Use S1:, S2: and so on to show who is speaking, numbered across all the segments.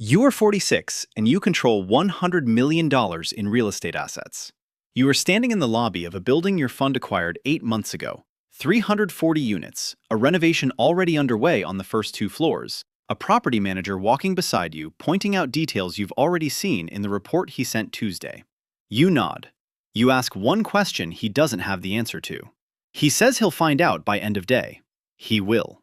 S1: You are 46 and you control $100 million in real estate assets. You are standing in the lobby of a building your fund acquired 8 months ago. 340 units, a renovation already underway on the first 2 floors, a property manager walking beside you pointing out details you've already seen in the report he sent Tuesday. You nod. You ask one question he doesn't have the answer to. He says he'll find out by end of day. He will.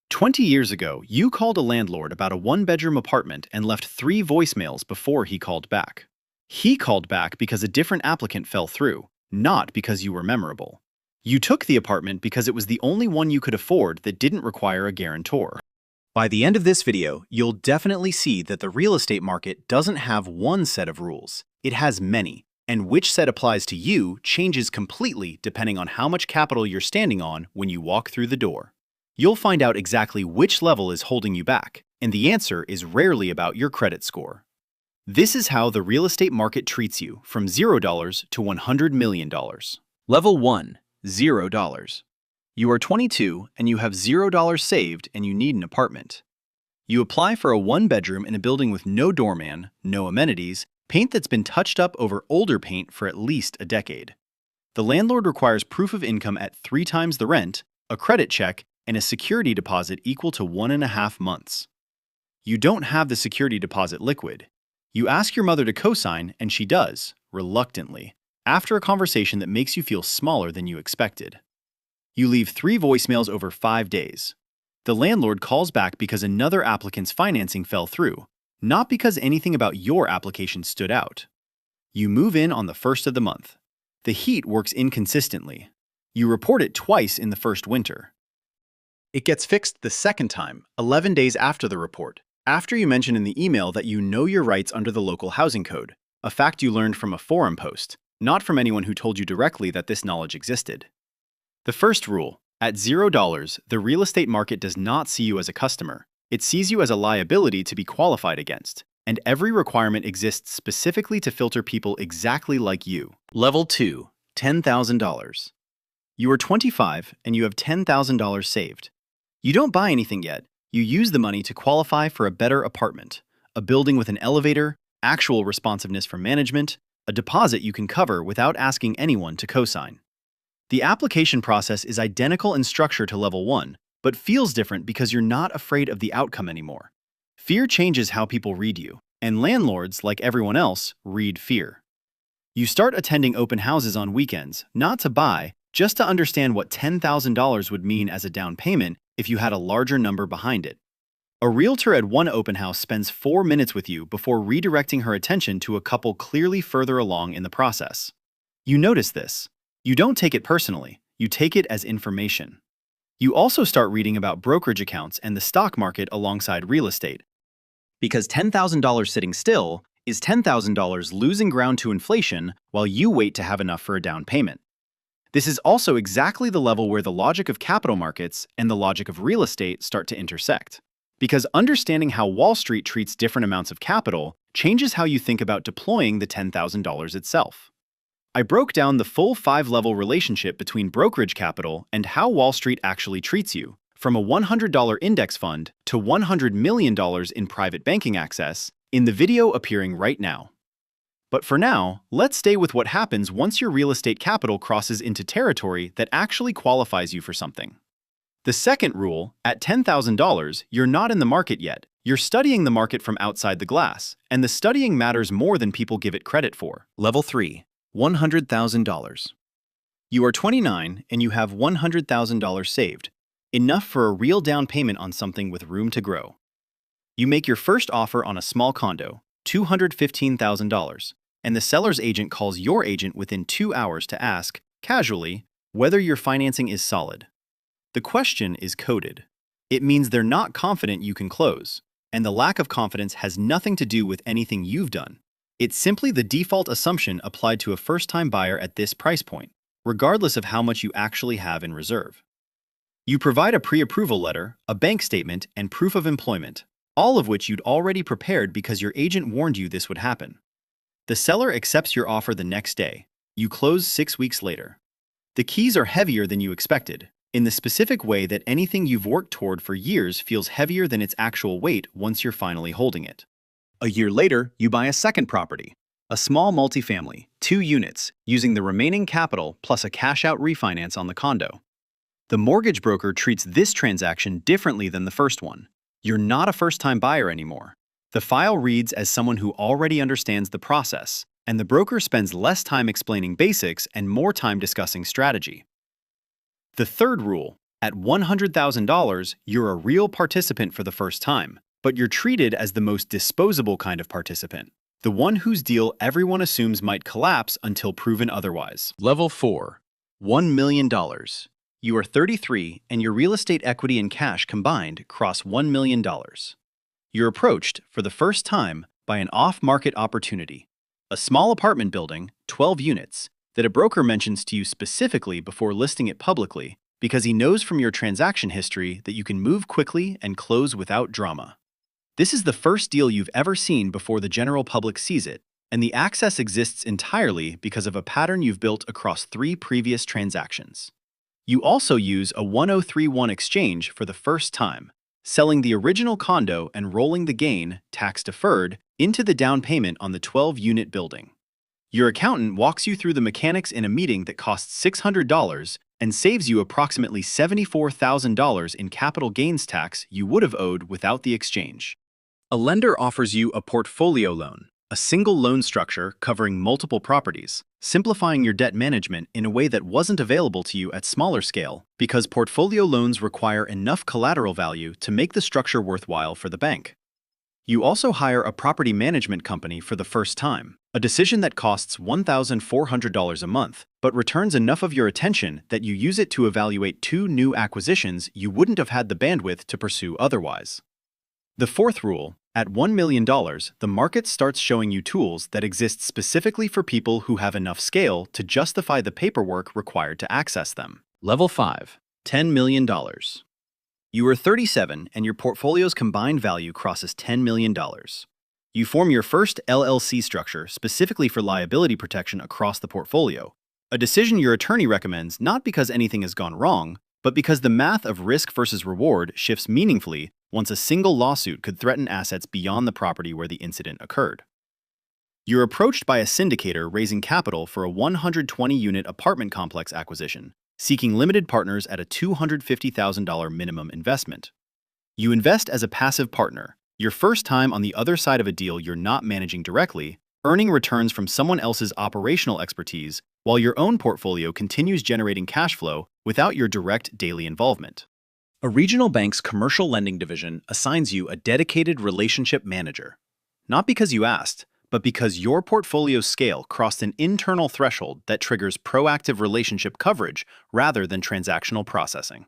S1: 20 years ago, you called a landlord about a 1-bedroom apartment and left 3 voicemails before he called back. He called back because a different applicant fell through, not because you were memorable. You took the apartment because it was the only one you could afford that didn't require a guarantor. By the end of this video, you'll definitely see that the real estate market doesn't have one set of rules. It has many, and which set applies to you changes completely depending on how much capital you're standing on when you walk through the door. You'll find out exactly which level is holding you back, and the answer is rarely about your credit score. This is how the real estate market treats you from $0 to $100 million. Level 1. $0. You are 22 and you have $0 saved and you need an apartment. You apply for a 1-bedroom in a building with no doorman, no amenities, paint that's been touched up over older paint for at least a decade. The landlord requires proof of income at 3 times the rent, a credit check, and a security deposit equal to 1.5 months. You don't have the security deposit liquid. You ask your mother to co-sign, and she does, reluctantly, after a conversation that makes you feel smaller than you expected. You leave 3 voicemails over 5 days. The landlord calls back because another applicant's financing fell through, not because anything about your application stood out. You move in on the 1st of the month. The heat works inconsistently. You report it twice in the first winter. It gets fixed the second time, 11 days after the report, after you mention in the email that you know your rights under the local housing code, a fact you learned from a forum post, not from anyone who told you directly that this knowledge existed. The first rule: at $0, the real estate market does not see you as a customer. It sees you as a liability to be qualified against, and every requirement exists specifically to filter people exactly like you. Level 2. $10,000. You are 25 and you have $10,000 saved. You don't buy anything yet. You use the money to qualify for a better apartment, a building with an elevator, actual responsiveness from management, a deposit you can cover without asking anyone to co-sign. The application process is identical in structure to level 1, but feels different because you're not afraid of the outcome anymore. Fear changes how people read you, and landlords, like everyone else, read fear. You start attending open houses on weekends, not to buy, just to understand what $10,000 would mean as a down payment if you had a larger number behind it. A realtor at one open house spends 4 minutes with you before redirecting her attention to a couple clearly further along in the process. You notice this. You don't take it personally, you take it as information. You also start reading about brokerage accounts and the stock market alongside real estate. Because $10,000 sitting still is $10,000 losing ground to inflation while you wait to have enough for a down payment. This is also exactly the level where the logic of capital markets and the logic of real estate start to intersect. Because understanding how Wall Street treats different amounts of capital changes how you think about deploying the $10,000 itself. I broke down the full 5-level relationship between brokerage capital and how Wall Street actually treats you, from a $100 index fund to $100 million in private banking access, in the video appearing right now. But for now, let's stay with what happens once your real estate capital crosses into territory that actually qualifies you for something. The second rule: at $10,000, you're not in the market yet. You're studying the market from outside the glass, and the studying matters more than people give it credit for. Level 3. $100,000. You are 29 and you have $100,000 saved, enough for a real down payment on something with room to grow. You make your first offer on a small condo, $215,000. And the seller's agent calls your agent within 2 hours to ask, casually, whether your financing is solid. The question is coded. It means they're not confident you can close, and the lack of confidence has nothing to do with anything you've done. It's simply the default assumption applied to a first-time buyer at this price point, regardless of how much you actually have in reserve. You provide a pre-approval letter, a bank statement, and proof of employment, all of which you'd already prepared because your agent warned you this would happen. The seller accepts your offer the next day. You close 6 weeks later. The keys are heavier than you expected, in the specific way that anything you've worked toward for years feels heavier than its actual weight once you're finally holding it. A year later, you buy a second property, a small multifamily, 2 units, using the remaining capital plus a cash-out refinance on the condo. The mortgage broker treats this transaction differently than the first one. You're not a first-time buyer anymore. The file reads as someone who already understands the process, and the broker spends less time explaining basics and more time discussing strategy. The third rule: at $100,000, you're a real participant for the first time, but you're treated as the most disposable kind of participant, the one whose deal everyone assumes might collapse until proven otherwise. Level 4. $1 million. You are 33 and your real estate equity and cash combined cross $1 million. You're approached, for the first time, by an off-market opportunity, a small apartment building, 12 units, that a broker mentions to you specifically before listing it publicly because he knows from your transaction history that you can move quickly and close without drama. This is the first deal you've ever seen before the general public sees it, and the access exists entirely because of a pattern you've built across 3 previous transactions. You also use a 1031 exchange for the first time, selling the original condo and rolling the gain, tax-deferred, into the down payment on the 12-unit building. Your accountant walks you through the mechanics in a meeting that costs $600 and saves you approximately $74,000 in capital gains tax you would have owed without the exchange. A lender offers you a portfolio loan, a single loan structure covering multiple properties, simplifying your debt management in a way that wasn't available to you at smaller scale because portfolio loans require enough collateral value to make the structure worthwhile for the bank. You also hire a property management company for the first time, a decision that costs $1,400 a month, but returns enough of your attention that you use it to evaluate 2 new acquisitions you wouldn't have had the bandwidth to pursue otherwise. The fourth rule: at $1 million, the market starts showing you tools that exist specifically for people who have enough scale to justify the paperwork required to access them. Level 5. $10 million. You are 37 and your portfolio's combined value crosses $10 million. You form your first LLC structure specifically for liability protection across the portfolio, a decision your attorney recommends not because anything has gone wrong, but because the math of risk versus reward shifts meaningfully once a single lawsuit could threaten assets beyond the property where the incident occurred. You're approached by a syndicator raising capital for a 120-unit apartment complex acquisition, seeking limited partners at a $250,000 minimum investment. You invest as a passive partner, your first time on the other side of a deal you're not managing directly, earning returns from someone else's operational expertise while your own portfolio continues generating cash flow without your direct daily involvement. A regional bank's commercial lending division assigns you a dedicated relationship manager, not because you asked, but because your portfolio's scale crossed an internal threshold that triggers proactive relationship coverage rather than transactional processing.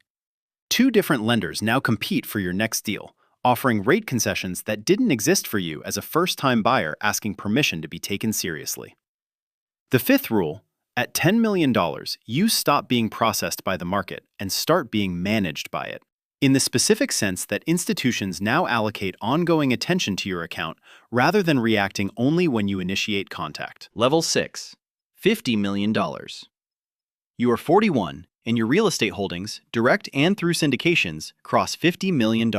S1: 2 different lenders now compete for your next deal, offering rate concessions that didn't exist for you as a first-time buyer asking permission to be taken seriously. The fifth rule: at $10 million, you stop being processed by the market and start being managed by it, in the specific sense that institutions now allocate ongoing attention to your account rather than reacting only when you initiate contact. Level 6. $50 million. You are 41, and your real estate holdings, direct and through syndications, cross $50 million.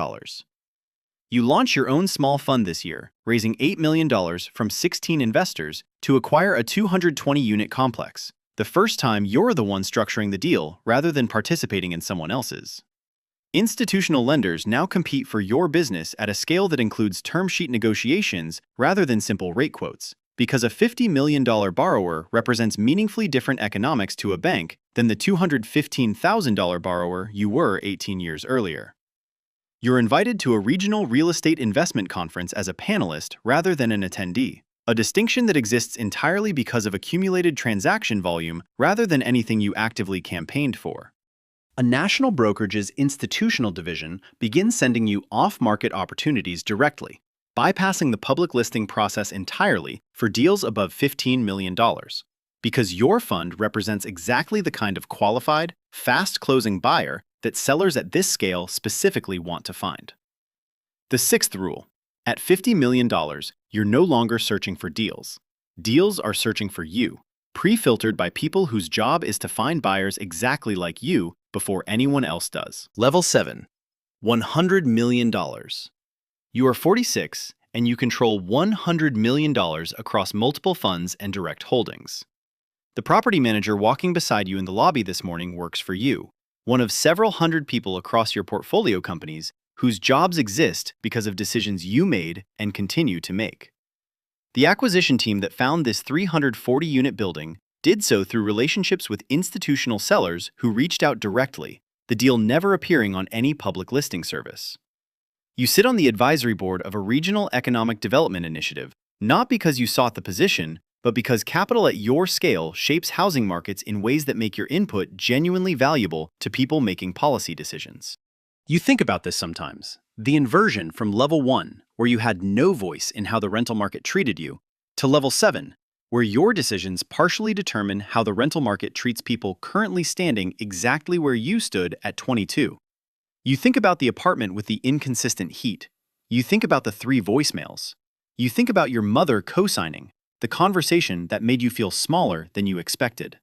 S1: You launch your own small fund this year, raising $8 million from 16 investors to acquire a 220-unit complex, the first time you're the one structuring the deal rather than participating in someone else's. Institutional lenders now compete for your business at a scale that includes term sheet negotiations rather than simple rate quotes, because a $50 million borrower represents meaningfully different economics to a bank than the $215,000 borrower you were 18 years earlier. You're invited to a regional real estate investment conference as a panelist rather than an attendee, a distinction that exists entirely because of accumulated transaction volume rather than anything you actively campaigned for. A national brokerage's institutional division begins sending you off-market opportunities directly, bypassing the public listing process entirely for deals above $15 million, because your fund represents exactly the kind of qualified, fast-closing buyer that sellers at this scale specifically want to find. The sixth rule: at $50 million, you're no longer searching for deals. Deals are searching for you, pre-filtered by people whose job is to find buyers exactly like you before anyone else does. Level 7. $100 million. You are 46, and you control $100 million across multiple funds and direct holdings. The property manager walking beside you in the lobby this morning works for you, one of several hundred people across your portfolio companies whose jobs exist because of decisions you made and continue to make. The acquisition team that found this 340-unit building did so through relationships with institutional sellers who reached out directly, the deal never appearing on any public listing service. You sit on the advisory board of a regional economic development initiative, not because you sought the position, but because capital at your scale shapes housing markets in ways that make your input genuinely valuable to people making policy decisions. You think about this sometimes. The inversion from level 1, where you had no voice in how the rental market treated you, to level 7, where your decisions partially determine how the rental market treats people currently standing exactly where you stood at 22. You think about the apartment with the inconsistent heat. You think about the 3 voicemails. You think about your mother co-signing, the conversation that made you feel smaller than you expected.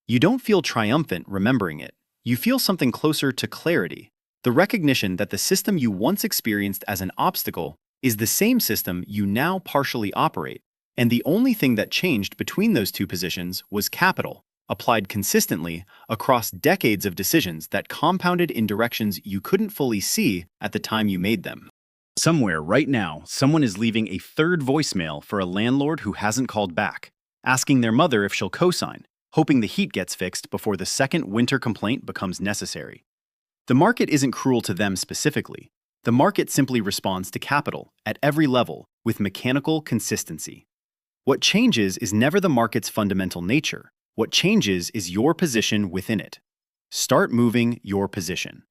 S1: You don't feel triumphant remembering it. You feel something closer to clarity, the recognition that the system you once experienced as an obstacle is the same system you now partially operate, and the only thing that changed between those two positions was capital, applied consistently across decades of decisions that compounded in directions you couldn't fully see at the time you made them. Somewhere right now, someone is leaving a 3rd voicemail for a landlord who hasn't called back, asking their mother if she'll co-sign, hoping the heat gets fixed before the 2nd winter complaint becomes necessary. The market isn't cruel to them specifically. The market simply responds to capital at every level with mechanical consistency. What changes is never the market's fundamental nature. What changes is your position within it. Start moving your position.